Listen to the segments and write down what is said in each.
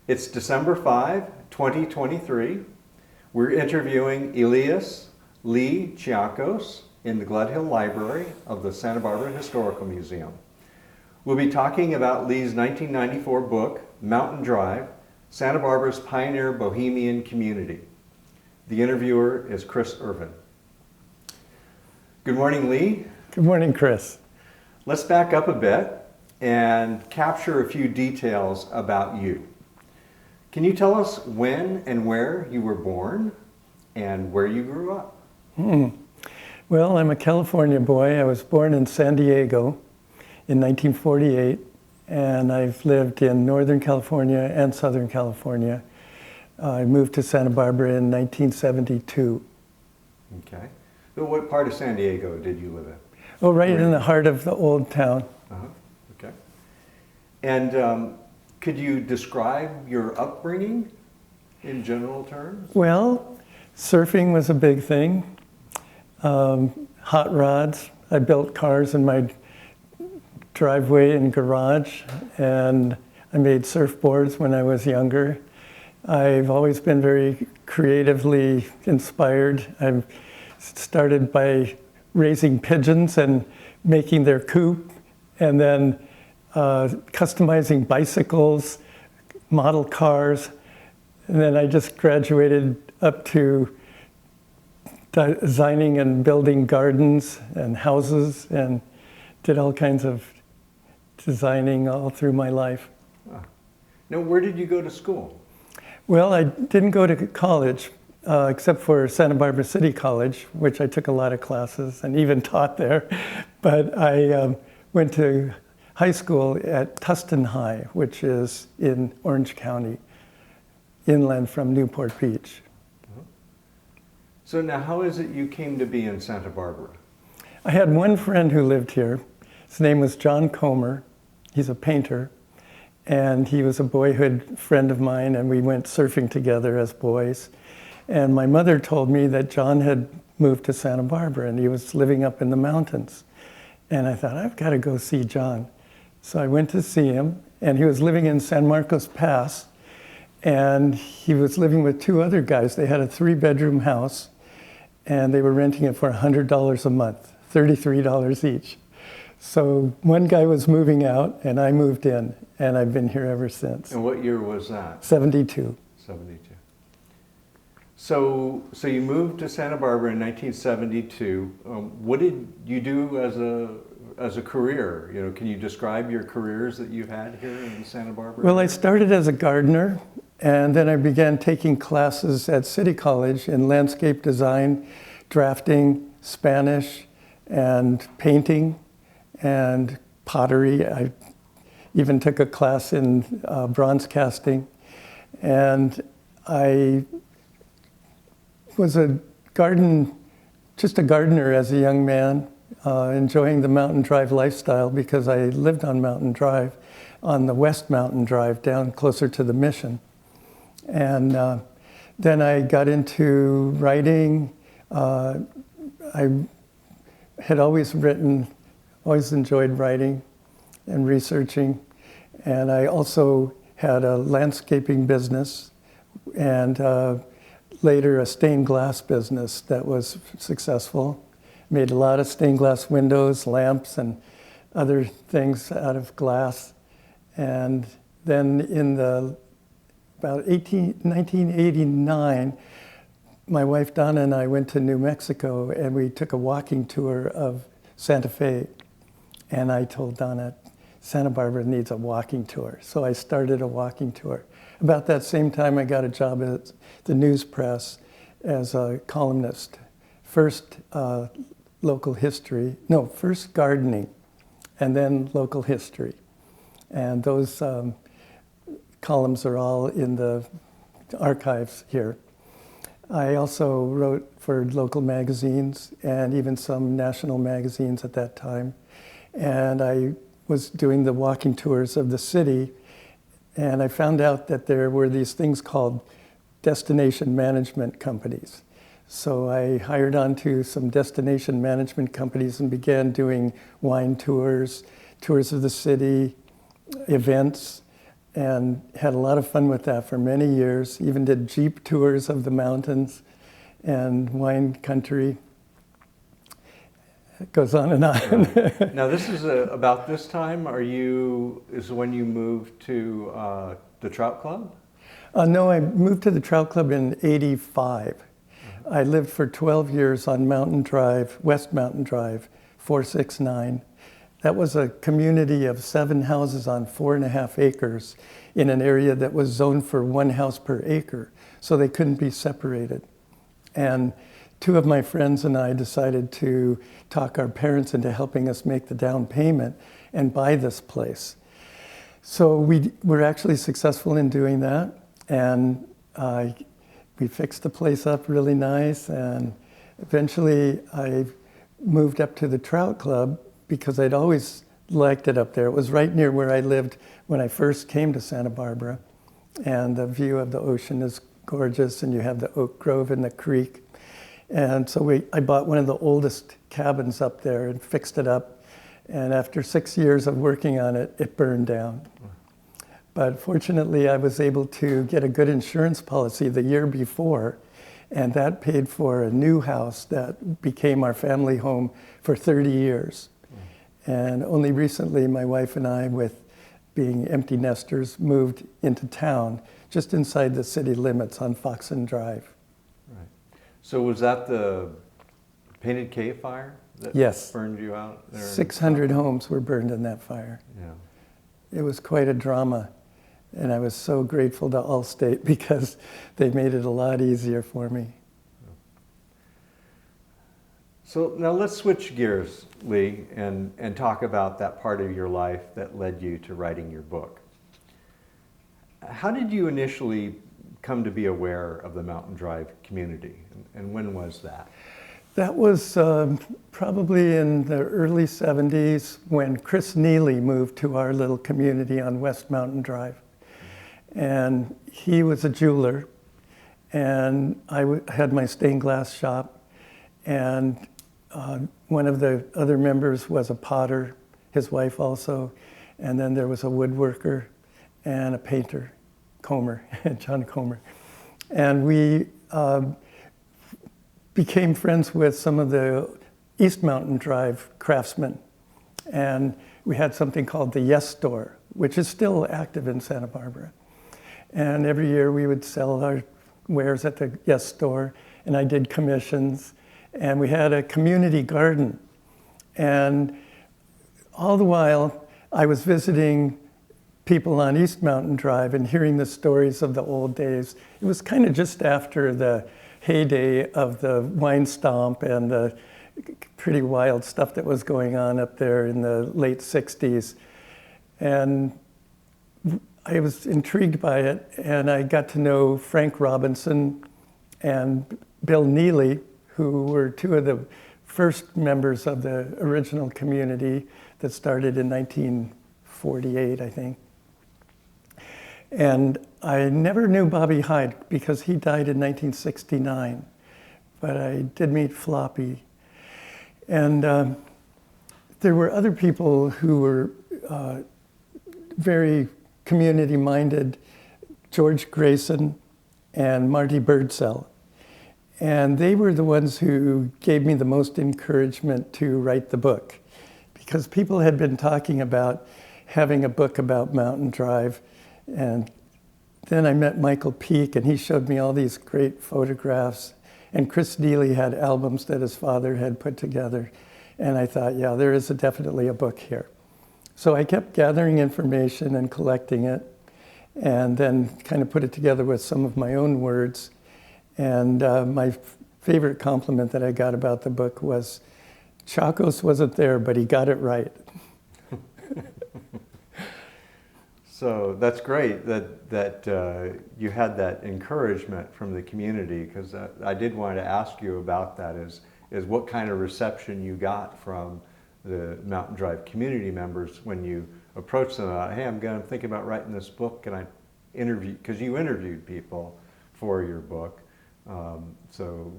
It's December 5, 2023. We're interviewing Elias Lee Chiacos in the Gledhill Library of the Santa Barbara Historical Museum. We'll be talking about Lee's 1994 book, Mountain Drive, Santa Barbara's Pioneer Bohemian Community. The interviewer is Chris Ervin. Good morning, Lee. Good morning, Chris. Let's back up a bit and capture a few details about you. Can you tell us when and where you were born and where you grew up? Well, I'm a California boy. I was born in San Diego in 1948, and I've lived in Northern California and Southern California. I moved to Santa Barbara in 1972. Okay. So what part of San Diego did you live in? Oh, right in the heart of the old town. Okay. And could you describe your upbringing in general terms? Well, surfing was a big thing. Hot rods. I built cars in my driveway and garage, and I made surfboards when I was younger. I've always been very creatively inspired. I started by raising pigeons and making their coop, and then customizing bicycles, model cars, and then I just graduated up to designing and building gardens and houses, and did all kinds of designing all through my life. Now, where did you go to school? Well, I didn't go to college, except for Santa Barbara City College, which I took a lot of classes and even taught there. But I went to high school at Tustin High, which is in Orange County, inland from Newport Beach. So now, how is it you came to be in Santa Barbara? I had one friend who lived here. His name was John Comer. He's a painter. And he was a boyhood friend of mine, and we went surfing together as boys. And my mother told me that John had moved to Santa Barbara, and he was living up in the mountains. And I thought, I've got to go see John. So I went to see him, and he was living in San Marcos Pass, and he was living with two other guys. They had a 3-bedroom house, and they were renting it for $100 a month, $33 each. So one guy was moving out, and I moved in, and I've been here ever since. And what year was that? 72. 72. So you moved to Santa Barbara in 1972. What did you do as a career? You know, can you describe your careers that you've had here in Santa Barbara? Well, I started as a gardener, and then I began taking classes at City College in landscape design, drafting, Spanish, and painting, and pottery. I even took a class in bronze casting, and I was just a gardener as a young man, enjoying the Mountain Drive lifestyle because I lived on Mountain Drive, on the West Mountain Drive, down closer to the Mission. And then I got into writing. I had always written, always enjoyed writing and researching. And I also had a landscaping business, and later a stained glass business that was successful. Made a lot of stained glass windows, lamps, and other things out of glass. And then in about 1989, my wife Donna and I went to New Mexico, and we took a walking tour of Santa Fe. And I told Donna, Santa Barbara needs a walking tour. So I started a walking tour. About that same time, I got a job at the news press as a columnist. First first gardening, and then local history. And those columns are all in the archives here. I also wrote for local magazines and even some national magazines at that time. And I was doing the walking tours of the city, and I found out that there were these things called destination management companies. So I hired on to some destination management companies and began doing wine tours, tours of the city, events, and had a lot of fun with that for many years. Even did Jeep tours of the mountains and wine country. It goes on and on. Right. Now this is about this time. Is when you moved to the Trout Club? No, I moved to the Trout Club in '85. I lived for 12 years on Mountain Drive, West Mountain Drive, 469. That was a community of 7 houses on 4.5 acres in an area that was zoned for 1 house per acre, so they couldn't be separated. And 2 of my friends and I decided to talk our parents into helping us make the down payment and buy this place. So we were actually successful in doing that, and we fixed the place up really nice, and eventually I moved up to the Trout Club because I'd always liked it up there. It was right near where I lived when I first came to Santa Barbara, and the view of the ocean is gorgeous, and you have the oak grove and the creek. And so I bought one of the oldest cabins up there and fixed it up, and after 6 years of working on it, it burned down. But fortunately, I was able to get a good insurance policy the year before, and that paid for a new house that became our family home for 30 years. And only recently, my wife and I, with being empty nesters, moved into town, just inside the city limits on Foxen Drive. Right. So was that the Painted Cave fire that Yes. burned you out there? 600 homes were burned in that fire. Yeah. It was quite a drama. And I was so grateful to Allstate because they made it a lot easier for me. So now let's switch gears, Lee, and talk about that part of your life that led you to writing your book. How did you initially come to be aware of the Mountain Drive community, and when was that? That was probably in the early 70s when Chris Neely moved to our little community on West Mountain Drive. And he was a jeweler, and I had my stained glass shop, and one of the other members was a potter, his wife also, and then there was a woodworker and a painter, Comer, John Comer. And we became friends with some of the East Mountain Drive craftsmen, and we had something called the Yes Store, which is still active in Santa Barbara. And every year we would sell our wares at the Yes Store, and I did commissions. And we had a community garden. And all the while, I was visiting people on East Mountain Drive and hearing the stories of the old days. It was kind of just after the heyday of the wine stomp and the pretty wild stuff that was going on up there in the late 60s. And I was intrigued by it, and I got to know Frank Robinson and Bill Neely, who were 2 of the first members of the original community that started in 1948, I think. And I never knew Bobby Hyde because he died in 1969, but I did meet Floppy. And there were other people who were very community-minded, George Grayson and Marty Birdsell. And they were the ones who gave me the most encouragement to write the book, because people had been talking about having a book about Mountain Drive. And then I met Michael Peake, and he showed me all these great photographs. And Chris Neely had albums that his father had put together. And I thought, yeah, there is definitely a book here. So I kept gathering information and collecting it, and then kind of put it together with some of my own words. And my favorite compliment that I got about the book was, Chiacos wasn't there, but he got it right. So that's great that you had that encouragement from the community, because I did want to ask you about that, is what kind of reception you got from the Mountain Drive community members when you approached them about, hey, I'm thinking about writing this book, and I interviewed, because you interviewed people for your book. So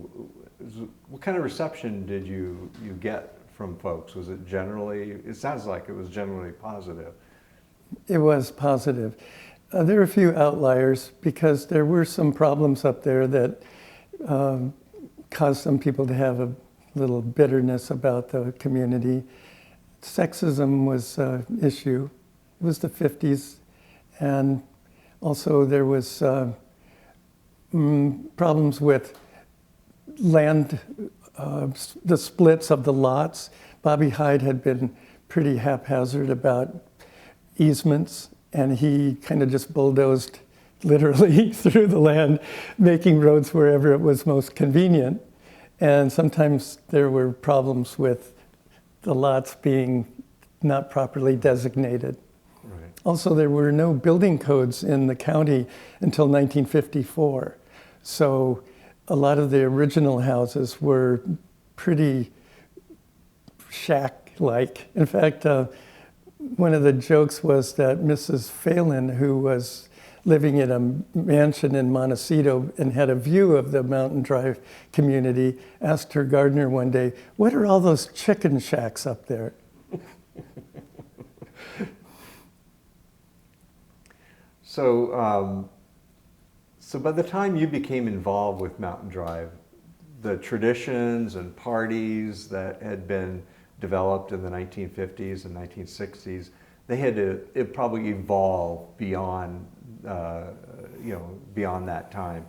what kind of reception did you get from folks? Was it generally, it sounds like it was generally positive. It was positive. There are a few outliers because there were some problems up there that caused some people to have a little bitterness about the community. Sexism was an issue. It was the 50s. And also there was problems with land, the splits of the lots. Bobby Hyde had been pretty haphazard about easements, and he kind of just bulldozed literally through the land, making roads wherever it was most convenient. And sometimes there were problems with the lots being not properly designated. Right. Also, there were no building codes in the county until 1954. So a lot of the original houses were pretty shack-like. In fact, one of the jokes was that Mrs. Phelan, who was living in a mansion in Montecito and had a view of the Mountain Drive community, asked her gardener one day, "What are all those chicken shacks up there?" So, so by the time you became involved with Mountain Drive, the traditions and parties that had been developed in the 1950s and 1960s, they had to it probably evolve beyond, beyond that time.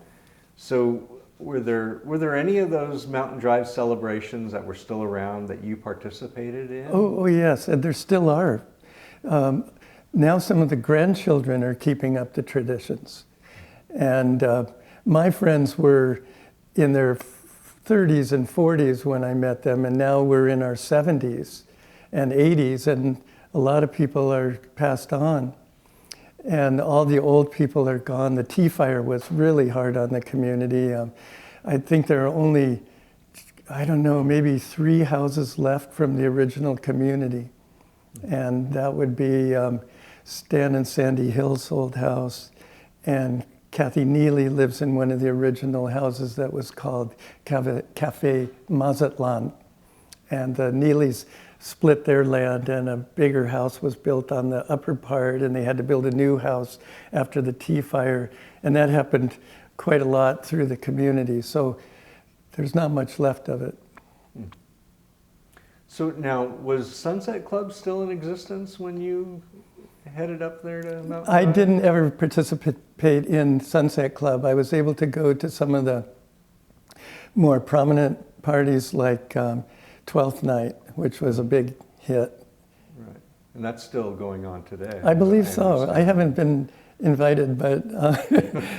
So, were there any of those Mountain Drive celebrations that were still around that you participated in? Oh yes, and there still are. Now some of the grandchildren are keeping up the traditions. And my friends were in their 30s and 40s when I met them, and now we're in our 70s and 80s, and a lot of people are passed on. And all the old people are gone. The tea fire was really hard on the community. I think there are only, I don't know, maybe 3 houses left from the original community. And that would be Stan and Sandy Hill's old house, and Kathy Neely lives in one of the original houses that was called Cafe Mazatlan. And the Neelys split their land, and a bigger house was built on the upper part, and they had to build a new house after the tea fire. And that happened quite a lot through the community, so there's not much left of it. So now, was Sunset Club still in existence when you headed up there to Mountain Drive? I didn't ever participate in Sunset Club. I was able to go to some of the more prominent parties like 12th Night, which was a big hit. Right. And that's still going on today. I believe so. I haven't been invited, but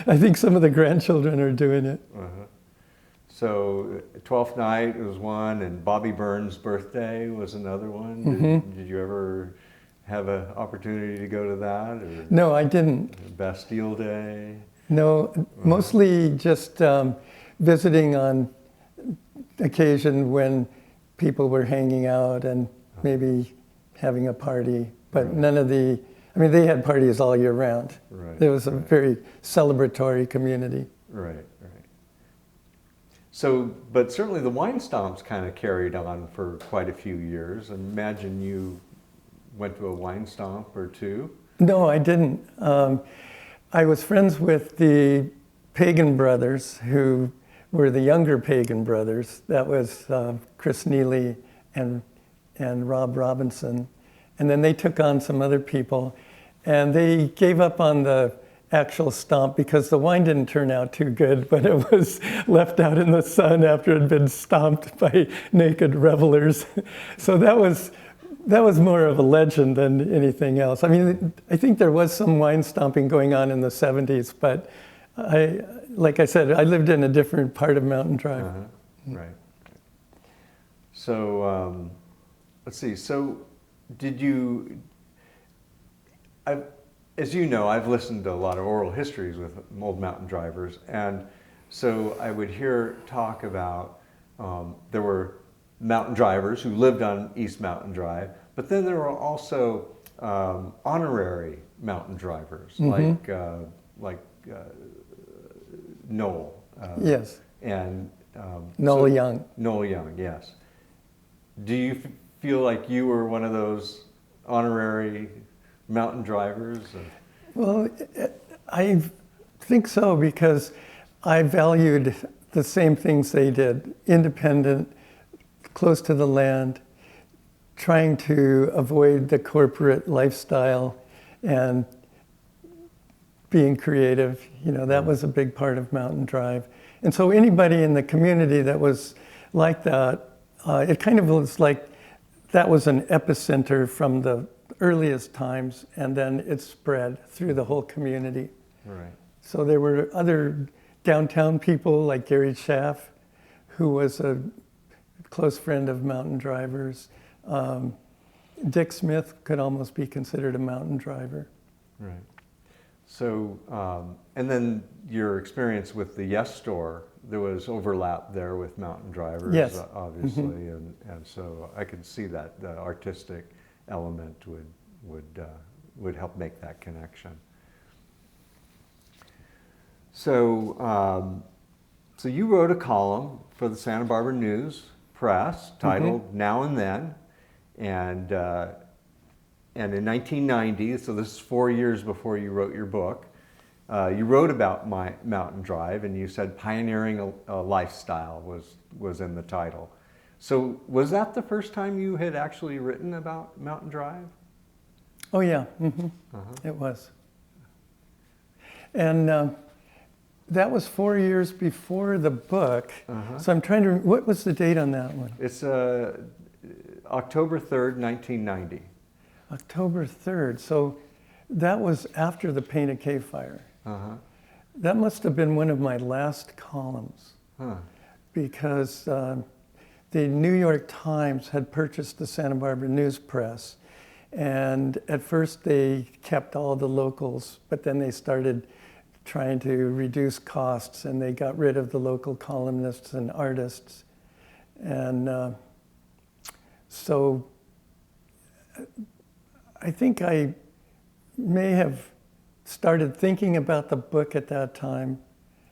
I think some of the grandchildren are doing it. Uh-huh. So 12th Night was one, and Bobby Burns' birthday was another one. Did you ever have an opportunity to go to that? Or No, I didn't. Bastille Day? No, mostly just visiting on occasion when people were hanging out and maybe having a party, but none of the, I mean, they had parties all year round. Right. It was a very celebratory community. Right, right. So, but certainly the wine stomps kind of carried on for quite a few years. Imagine you went to a wine stomp or two. No, I didn't. I was friends with the Pagan brothers, who were the younger Pagan brothers. That was Chris Neely and Rob Robinson. And then they took on some other people, and they gave up on the actual stomp because the wine didn't turn out too good, but it was left out in the sun after it had been stomped by naked revelers. So that was more of a legend than anything else. I mean, I think there was some wine stomping going on in the 70s, but like I said, I lived in a different part of Mountain Drive. Uh-huh. Right. So, let's see. So, did you, as you know, I've listened to a lot of oral histories with old mountain drivers, and so I would hear talk about, there were mountain drivers who lived on East Mountain Drive, but then there were also honorary mountain drivers, like Noel. Yes. And Noel Young. Noel Young, yes. Do you feel like you were one of those honorary mountain drivers? Well, I think so because I valued the same things they did: independent, close to the land, trying to avoid the corporate lifestyle, and being creative. You know, that was a big part of Mountain Drive. And so anybody in the community that was like that, it kind of was like that was an epicenter from the earliest times, and then it spread through the whole community. Right. So there were other downtown people like Gary Schaff, who was a close friend of mountain drivers. Dick Smith could almost be considered a mountain driver. Right. So, and then your experience with the Yes Store, there was overlap there with mountain drivers, Yes. Obviously, and so I could see that the artistic element would help make that connection. So, so you wrote a column for the Santa Barbara News Press titled "Now and Then," and in 1990, so this is 4 years before you wrote your book, you wrote about Mountain Drive, and you said pioneering a lifestyle was in the title. So was that the first time you had actually written about Mountain Drive? Oh yeah, It was. And that was 4 years before the book. So I'm trying to, what was the date on that one? It's October 3rd, 1990. October 3rd. So that was after the Painted Cave fire. That must have been one of my last columns. Because the New York Times had purchased the Santa Barbara News Press. And at first they kept all the locals, but then they started trying to reduce costs, and they got rid of the local columnists and artists. And so I think I may have started thinking about the book at that time.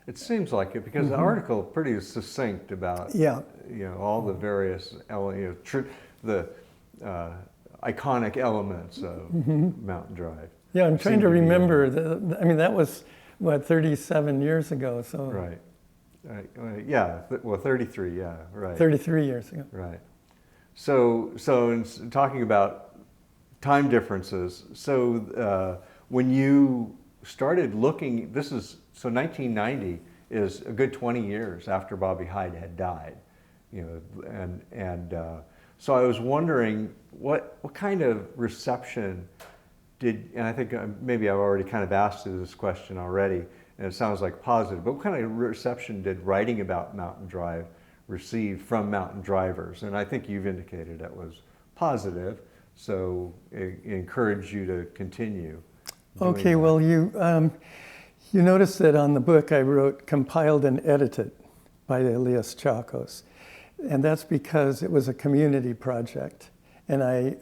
It seems like it, because the article pretty succinct about all the various the iconic elements of Mountain Drive. Yeah, I'm trying to remember. I mean, that was, what, 37 years ago, so. Right. Yeah, well, 33, yeah, right. 33 years ago. Right. So in talking about time differences, so when you started looking, so 1990 is a good 20 years after Bobby Hyde had died, so I was wondering what kind of reception and I think maybe I've already kind of asked you this question already, and it sounds like positive, but what kind of reception did writing about Mountain Drive receive from mountain drivers? And I think you've indicated it was positive, so it encouraged you to continue. Okay, well, you notice that on the book I wrote compiled and edited by Elias Chiacos. And that's because it was a community project. And I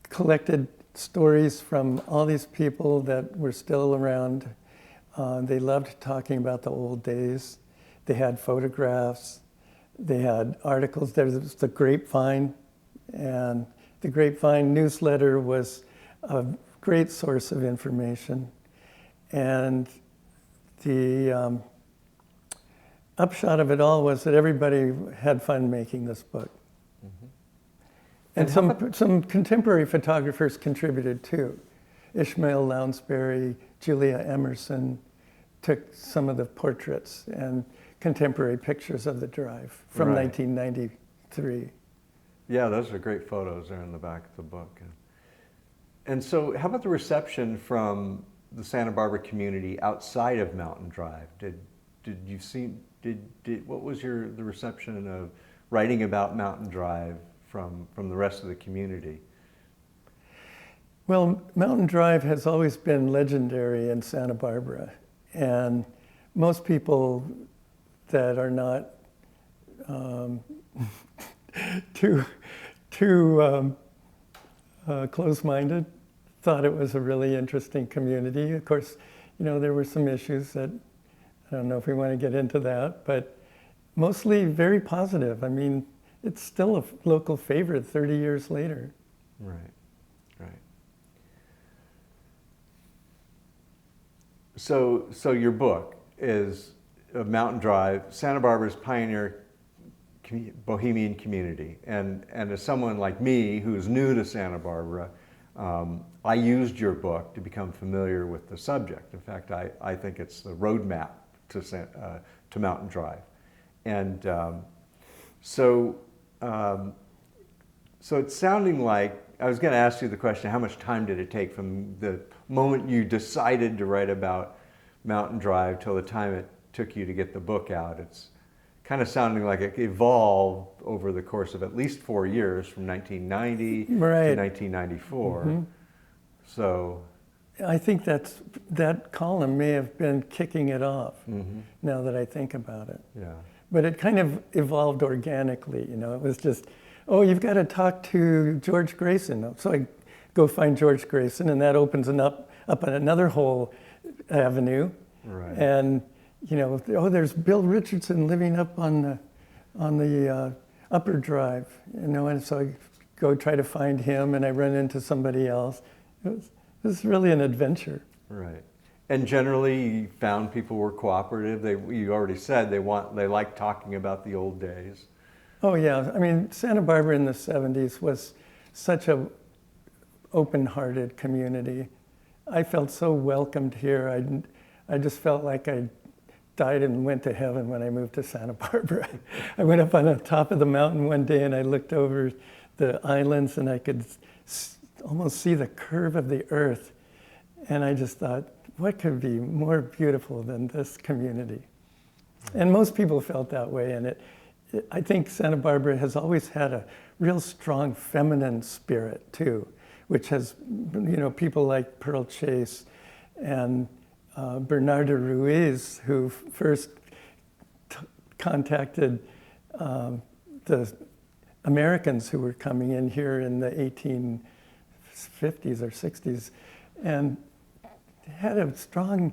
collected stories from all these people that were still around. They loved talking about the old days. They had photographs. They had articles. There was the Grapevine. And the Grapevine newsletter was a great source of information. And the upshot of it all was that everybody had fun making this book. And some contemporary photographers contributed too. Ishmael Lounsbury, Julia Emerson took some of the portraits and contemporary pictures of the drive from 1993. Yeah, those are great photos there in the back of the book. And so how about the reception from the Santa Barbara community outside of Mountain Drive? Did you see, what was the reception of writing about Mountain Drive from the rest of the community? Well, Mountain Drive has always been legendary in Santa Barbara, and most people that are not too close-minded thought it was a really interesting community. Of course, there were some issues that, I don't know if we want to get into that, but mostly very positive. I mean, it's still a local favorite 30 years later. Right, right. So your book is Mountain Drive, Santa Barbara's pioneer Bohemian community. And as someone like me who's new to Santa Barbara, I used your book to become familiar with the subject. In fact, I think it's the roadmap to Mountain Drive. And so it's sounding like, I was going to ask you the question, how much time did it take from the moment you decided to write about Mountain Drive till the time it took you to get the book out? It's kind of sounding like it evolved over the course of at least 4 years, from 1990 Right. to 1994. Mm-hmm. So I think that column may have been kicking it off, mm-hmm. now that I think about it. Yeah. But it kind of evolved organically, you know. It was just, oh, you've got to talk to George Grayson. So I go find George Grayson, and that opens up another whole avenue. Right. And, you know, oh, there's Bill Richardson living up on the Upper Drive, you know. And so I go try to find him, and I run into somebody else. It was really an adventure. Right. And generally, you found people were cooperative. You already said they like talking about the old days. Oh yeah, I mean, Santa Barbara in the 70s was such a open-hearted community. I felt so welcomed here. I just felt like I died and went to heaven when I moved to Santa Barbara. I went up on the top of the mountain one day and I looked over the islands and I could almost see the curve of the earth. And I just thought, what could be more beautiful than this community? And most people felt that way. And I think Santa Barbara has always had a real strong feminine spirit too, which has, you know, people like Pearl Chase and Bernardo Ruiz, who first contacted the Americans who were coming in here in the 1850s or 60s, and had a strong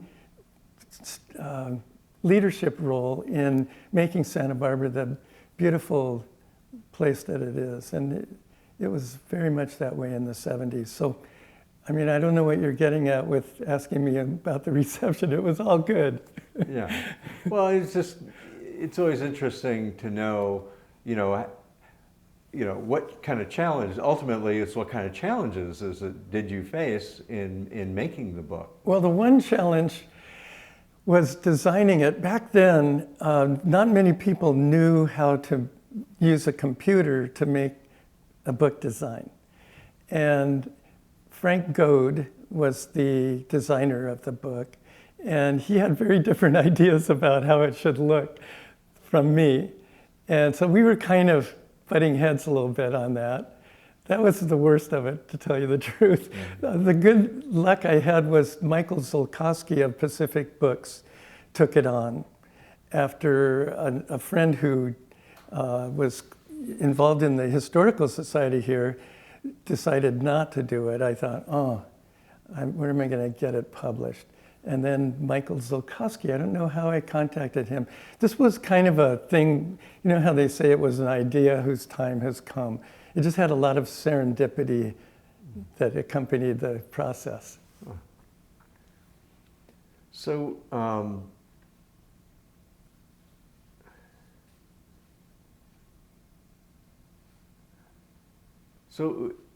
leadership role in making Santa Barbara the beautiful place that it is. And it was very much that way in the 70s. So, I mean, I don't know what you're getting at with asking me about the reception. It was all good. Yeah. Well, it's always interesting to know, what kind of challenge, ultimately it's what kind of challenges did you face in making the book? Well, the one challenge was designing it. Back then, not many people knew how to use a computer to make a book design. And Frank Goad was the designer of the book, and he had very different ideas about how it should look from me. And so we were kind of butting heads a little bit on that. That was the worst of it, to tell you the truth. Mm-hmm. The good luck I had was Michael Zolkowski of Pacific Books took it on after a friend who was involved in the Historical Society here decided not to do it. I thought, where am I going to get it published? And then Michael Zolkowski, I don't know how I contacted him. This was kind of a thing, you know how they say it was an idea whose time has come. It just had a lot of serendipity that accompanied the process. So,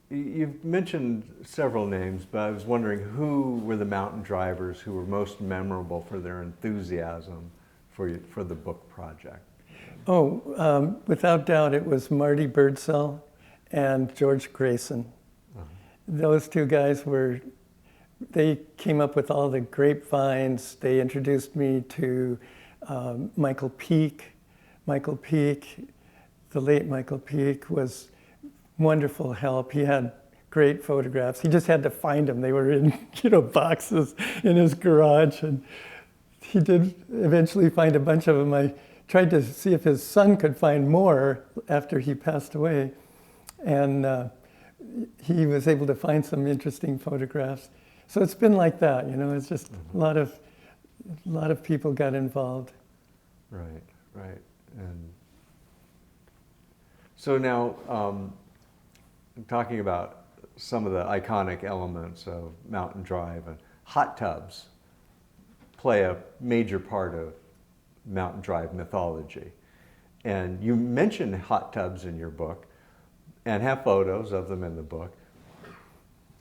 you've mentioned several names, but I was wondering who were the mountain drivers who were most memorable for their enthusiasm for the book project? Without doubt, it was Marty Birdsell and George Grayson. Uh-huh. Those two guys they came up with all the grapevines. They introduced me to Michael Peake. Michael Peake, the late Michael Peake, was wonderful help. He had great photographs. He just had to find them. They were in, boxes in his garage, and he did eventually find a bunch of them. I tried to see if his son could find more after he passed away, and he was able to find some interesting photographs. So it's been like that, It's just a lot of people got involved. Right. And so now, talking about some of the iconic elements of Mountain Drive and hot tubs. play a major part of Mountain Drive mythology. And you mention hot tubs in your book and have photos of them in the book.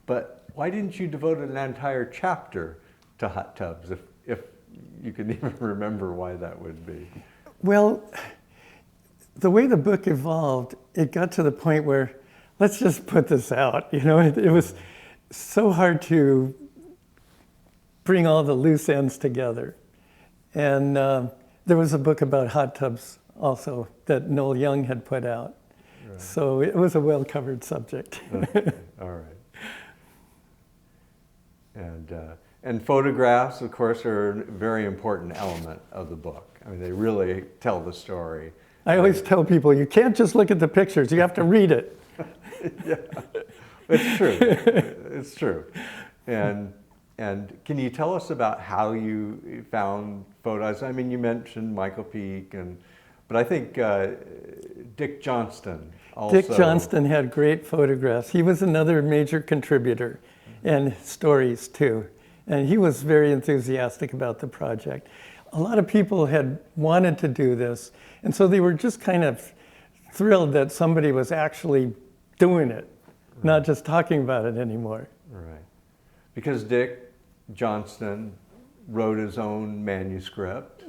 But why didn't you devote an entire chapter to hot tubs if you can even remember why that would be? Well, the way the book evolved, it got to the point where let's just put this out. You know, it was so hard to bring all the loose ends together. And there was a book about hot tubs also that Noel Young had put out. Right. So it was a well-covered subject. Okay. All right. And photographs, of course, are a very important element of the book. I mean, they really tell the story. I always tell people, you can't just look at the pictures, you have to read it. Yeah, it's true. It's true. And can you tell us about how you found photos? I mean, you mentioned Michael Peake, but I think Dick Johnston also. Dick Johnston had great photographs. He was another major contributor, and stories too. And he was very enthusiastic about the project. A lot of people had wanted to do this, and so they were just kind of thrilled that somebody was actually doing it, right, not just talking about it anymore. Right. Because Dick Johnston wrote his own manuscript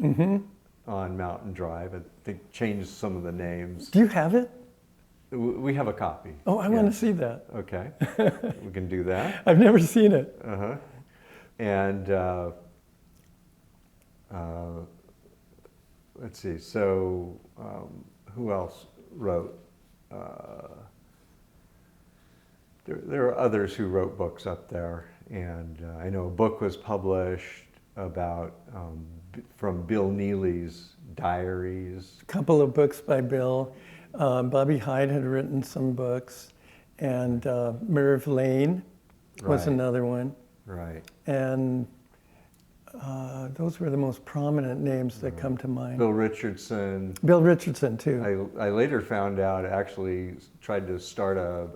on Mountain Drive. I think changed some of the names. Do you have it? We have a copy. Oh, I want to see that. Okay, we can do that. I've never seen it. Uh-huh. And let's see, so who else wrote? There are others who wrote books up there, and I know a book was published about from Bill Neely's diaries. A couple of books by Bill. Bobby Hyde had written some books, and Merv Lane was another one. Right. And those were the most prominent names that come to mind. Bill Richardson. Bill Richardson, too. I later found out actually tried to start a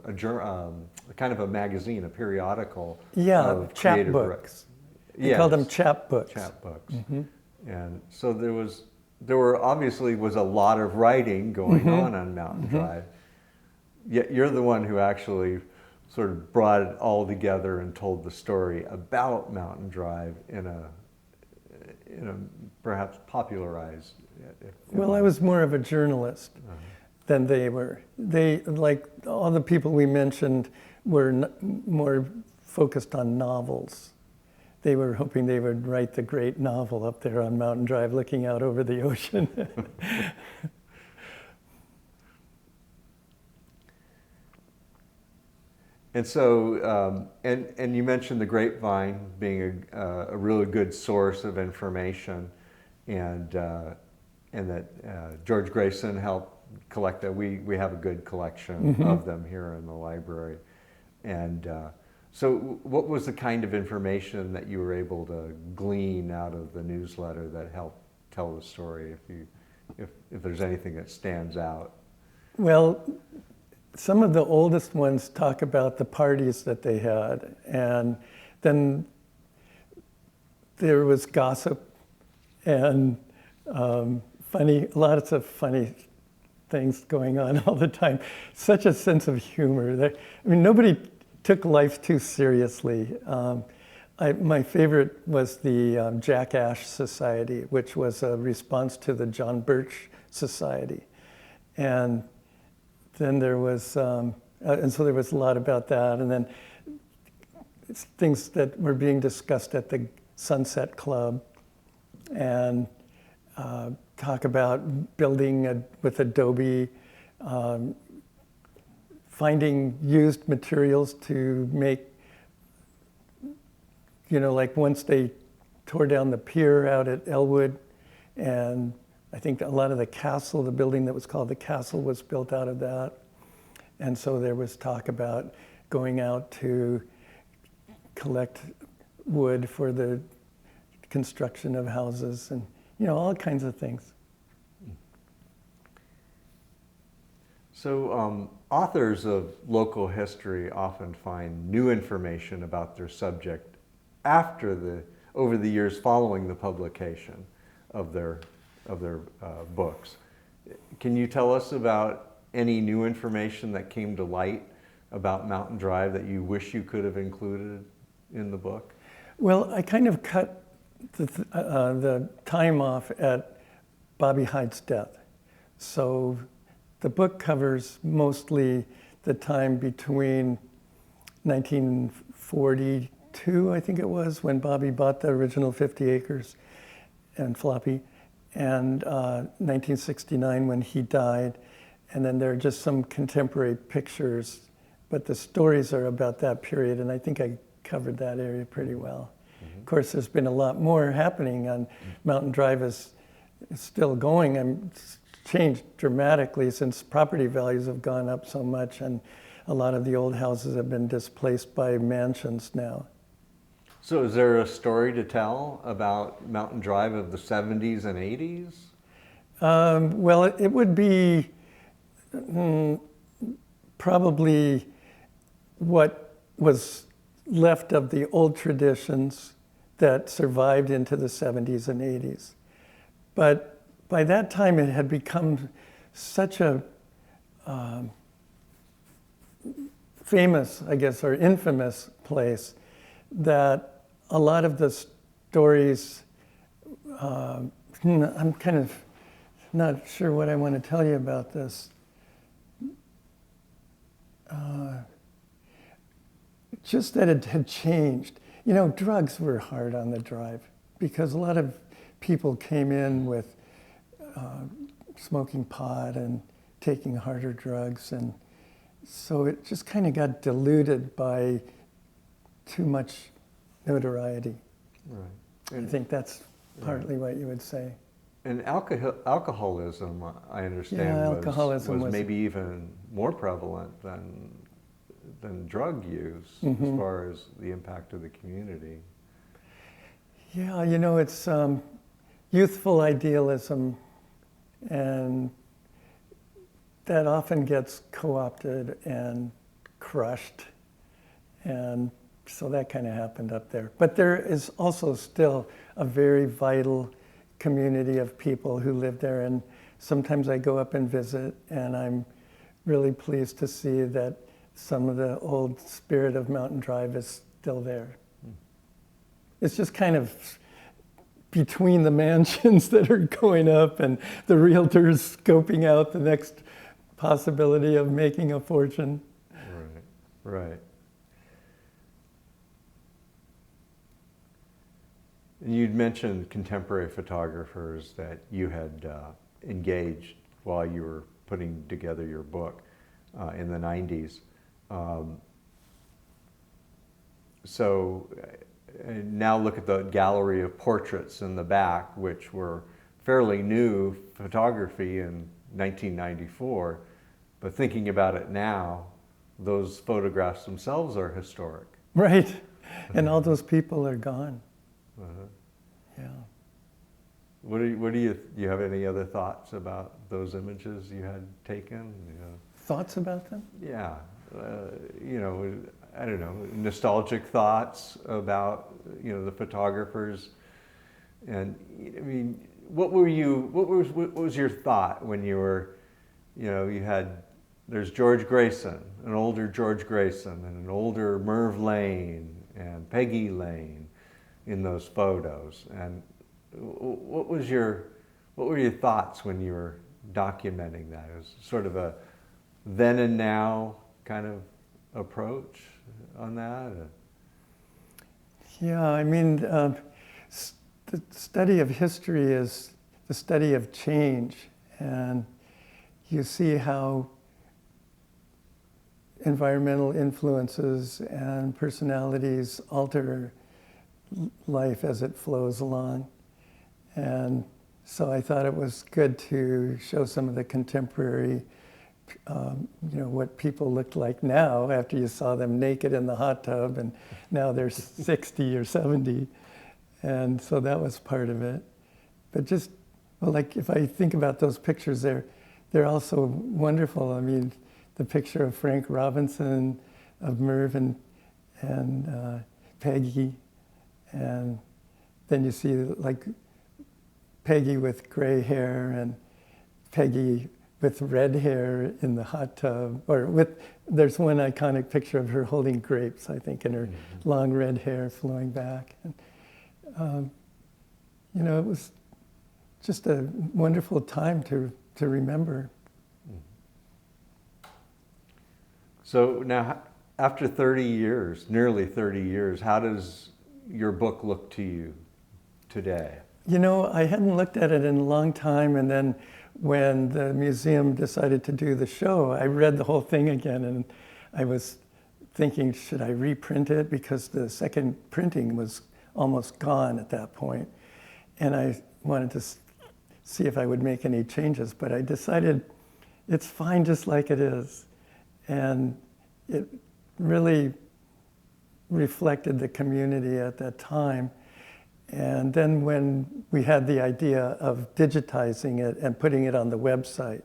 kind of a magazine, a periodical. Yeah, of chapbooks. They called them chapbooks. Chapbooks. And so there obviously was a lot of writing going on Mountain Drive. Yet you're the one who actually sort of brought it all together and told the story about Mountain Drive in a perhaps popularized. Well, I was more of a journalist than they were. They, like all the people we mentioned, were more focused on novels. They were hoping they would write the great novel up there on Mountain Drive, looking out over the ocean. And so, and you mentioned the grapevine being a really good source of information, and that George Grayson helped collect that. We have a good collection of them here in the library. And so what was the kind of information that you were able to glean out of the newsletter that helped tell the story, if there's anything that stands out? Well, some of the oldest ones talk about the parties that they had, and then there was gossip and lots of funny things going on all the time. Such a sense of humor. I mean, nobody took life too seriously. My favorite was the Jack Ash Society, which was a response to the John Birch Society. And then there was, and so there was a lot about that. And then things that were being discussed at the Sunset Club, and talk about building with adobe, finding used materials to make, like once they tore down the pier out at Elwood, and I think a lot of the castle, the building that was called the castle, was built out of that. And so there was talk about going out to collect wood for the construction of houses, and all kinds of things. So authors of local history often find new information about their subject after over the years following the publication of their books. Can you tell us about any new information that came to light about Mountain Drive that you wish you could have included in the book? Well, I kind of cut the time off at Bobby Hyde's death. So the book covers mostly the time between 1942, I think it was, when Bobby bought the original 50 acres and floppy, and 1969 when he died. And then there are just some contemporary pictures, but the stories are about that period, and I think I covered that area pretty well. Mm-hmm. Of course, there's been a lot more happening on Mountain Drive is still going, and it's changed dramatically since property values have gone up so much, and a lot of the old houses have been displaced by mansions now. So is there a story to tell about Mountain Drive of the 70s and 80s? Well, it would be probably what was left of the old traditions that survived into the 70s and 80s. But by that time, it had become such a famous, I guess, or infamous place that a lot of the stories, I'm kind of not sure what I want to tell you about this. Just that it had changed. You know, drugs were hard on the drive because a lot of people came in with smoking pot and taking harder drugs, and so it just kind of got diluted by too much notoriety. Right. I think that's partly what you would say. And alcoholism, I understand, alcoholism was maybe even more prevalent than drug use as far as the impact of the community. Yeah, you know, it's youthful idealism, and that often gets co-opted and crushed, and so that kind of happened up there. But there is also still a very vital community of people who live there, and sometimes I go up and visit, and I'm really pleased to see that some of the old spirit of Mountain Drive is still there. It's just kind of between the mansions that are going up and the realtors scoping out the next possibility of making a fortune. Right, right. You'd mentioned contemporary photographers that you had engaged while you were putting together your book in the 90s. So now look at the gallery of portraits in the back, which were fairly new photography in 1994. But thinking about it now, those photographs themselves are historic. Right, and all those people are gone. Uh-huh. Yeah. What do you have any other thoughts about those images you had taken? You know? Thoughts about them? Yeah, you know, I don't know, nostalgic thoughts about, you know, the photographers. And I mean, what was your thought when you were, you know, there's George Grayson, an older George Grayson, and an older Merv Lane and Peggy Lane in those photos. And what were your thoughts when you were documenting that? It was sort of a then and now kind of approach on that? Yeah, I mean, the study of history is the study of change, and you see how environmental influences and personalities alter life as it flows along. And so I thought it was good to show some of the contemporary, you know, what people looked like now after you saw them naked in the hot tub, and now they're 60 or 70. And so that was part of it. But just, well, like if I think about those pictures, they're also wonderful. I mean, the picture of Frank Robinson, of Merv and Peggy, and then you see like Peggy with gray hair and Peggy with red hair in the hot tub, or there's one iconic picture of her holding grapes, I think, and her long red hair flowing back. And, it was just a wonderful time to remember. So now, after 30 years, nearly 30 years, how does your book look to you today? I hadn't looked at it in a long time, and then when the museum decided to do the show, I read the whole thing again, and I was thinking, should I reprint it? Because the second printing was almost gone at that point. And I wanted to see if I would make any changes, but I decided it's fine just like it is. And it really reflected the community at that time. And then when we had the idea of digitizing it and putting it on the website,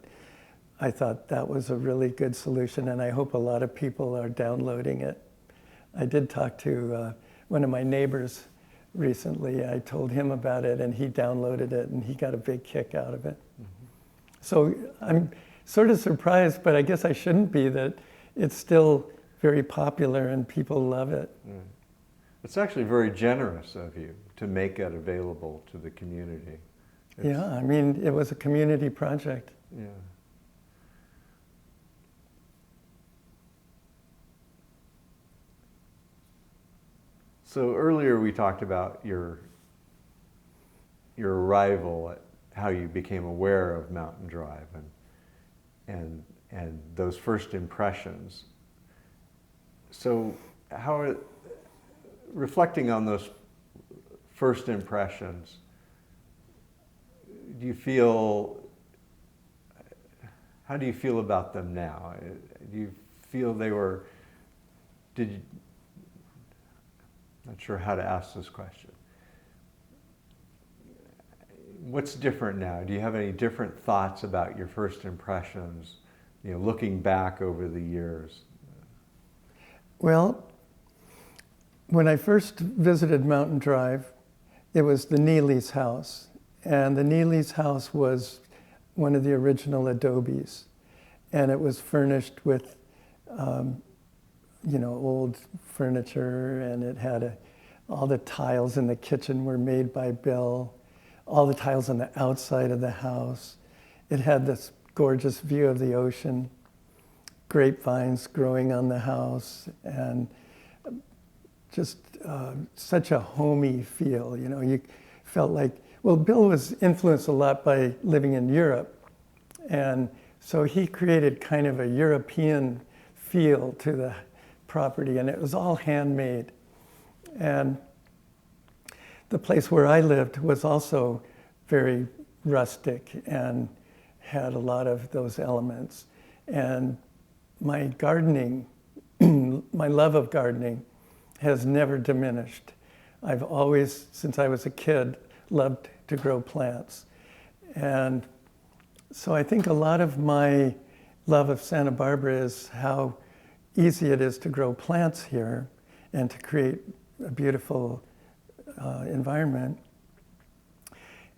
I thought that was a really good solution, and I hope a lot of people are downloading it. I did talk to one of my neighbors recently. I told him about it, and he downloaded it, and he got a big kick out of it. Mm-hmm. So I'm sort of surprised, but I guess I shouldn't be, that it's still very popular and people love it. Mm. It's actually very generous of you to make it available to the community. Yeah, I mean, it was a community project. Yeah. So earlier we talked about your arrival, at how you became aware of Mountain Drive and those first impressions. So reflecting on those first impressions, how do you feel about them now? Do you feel not sure how to ask this question. What's different now? Do you have any different thoughts about your first impressions, looking back over the years? Well, when I first visited Mountain Drive, it was the Neely's house. And the Neely's house was one of the original adobes. And it was furnished with, old furniture, and it had all the tiles in the kitchen were made by Bill. All the tiles on the outside of the house. It had this gorgeous view of the ocean, grapevines growing on the house, and just such a homey feel. You felt like, well, Bill was influenced a lot by living in Europe, and so he created kind of a European feel to the property, and it was all handmade. And the place where I lived was also very rustic and had a lot of those elements. And my gardening, my love of gardening has never diminished. I've always, since I was a kid, loved to grow plants. And so I think a lot of my love of Santa Barbara is how easy it is to grow plants here and to create a beautiful environment.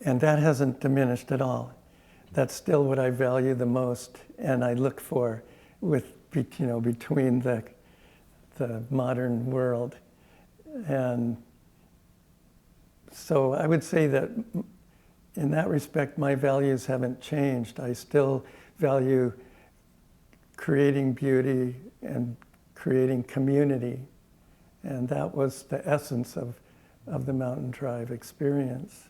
And that hasn't diminished at all. That's still what I value the most, and I look for between the modern world. And so I would say that in that respect, my values haven't changed. I still value creating beauty and creating community. And that was the essence of the Mountain Drive experience.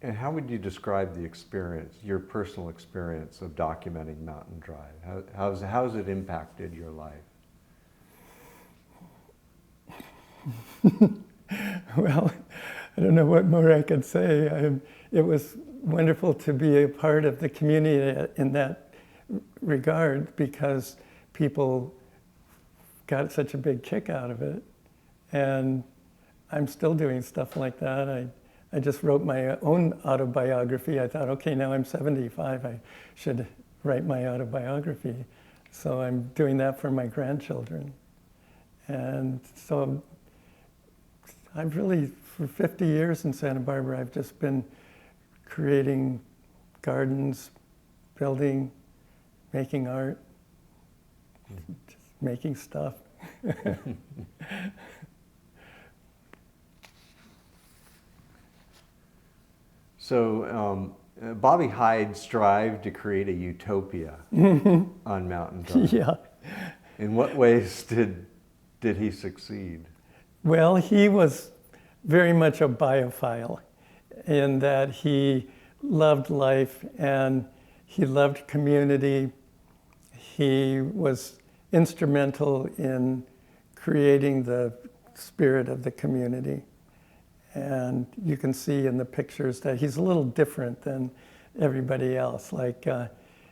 And how would you describe the experience, your personal experience of documenting Mountain Drive? How's it impacted your life? Well, I don't know what more I could say. It was wonderful to be a part of the community in that regard, because people got such a big kick out of it. And I'm still doing stuff like that. I just wrote my own autobiography. I thought, okay, now I'm 75, I should write my autobiography. So I'm doing that for my grandchildren. And so I've really, for 50 years in Santa Barbara, I've just been creating gardens, building, making art, just making stuff. So Bobby Hyde strived to create a utopia on Mountain Drive. Yeah. In what ways did he succeed? Well, he was very much a biophile in that he loved life and he loved community. He was instrumental in creating the spirit of the community. And you can see in the pictures that he's a little different than everybody else. Like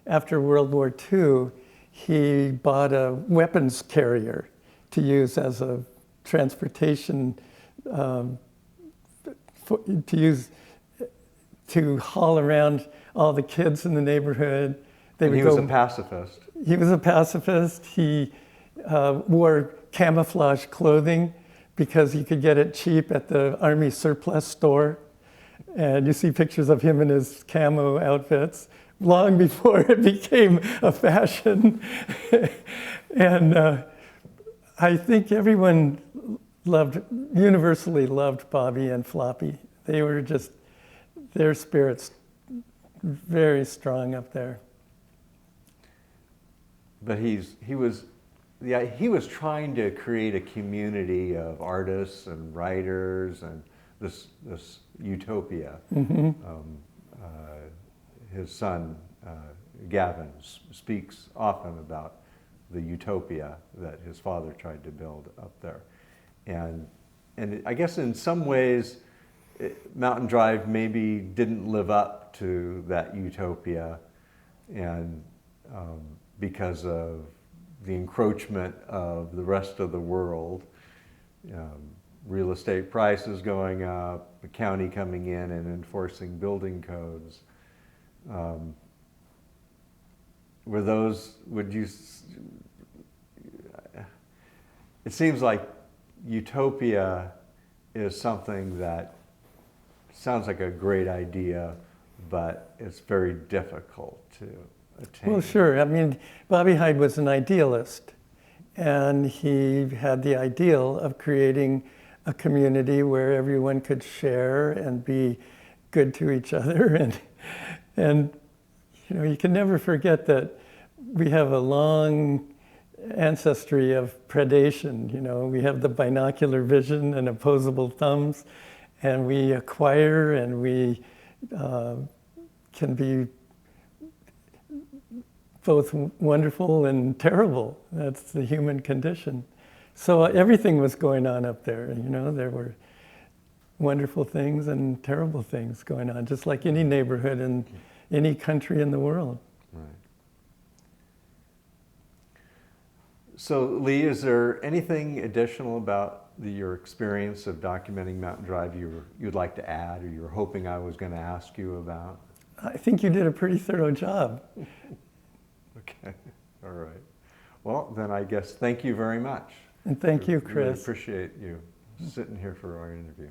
after World War II, he bought a weapons carrier to use as a transportation, to haul around all the kids in the neighborhood. He was a pacifist. He was a pacifist. He wore camouflage clothing because he could get it cheap at the Army surplus store. And you see pictures of him in his camo outfits long before it became a fashion. And I think everyone universally loved Bobby and Floppy. They were just, their spirits very strong up there. But he was trying to create a community of artists and writers and this utopia. Mm-hmm. His son, Gavin, speaks often about the utopia that his father tried to build up there. And I guess in some ways, Mountain Drive maybe didn't live up to that utopia, and because of the encroachment of the rest of the world, real estate prices going up, the county coming in and enforcing building codes. Were those, it seems like utopia is something that sounds like a great idea, but it's very difficult to attain. Well, sure. I mean, Bobby Hyde was an idealist, and he had the ideal of creating a community where everyone could share and be good to each other. And you know, you can never forget that we have a long ancestry of predation. You know, we have the binocular vision and opposable thumbs, and we acquire and we can be both wonderful and terrible. That's the human condition. So everything was going on up there. You know, there were wonderful things and terrible things going on, just like any neighborhood in any country in the world. Right. So, Lee, is there anything additional about your experience of documenting Mountain Drive you'd like to add, or you were hoping I was going to ask you about? I think you did a pretty thorough job. Okay, all right. Well, then I guess thank you very much. And thank you, Chris. Really appreciate you sitting here for our interview.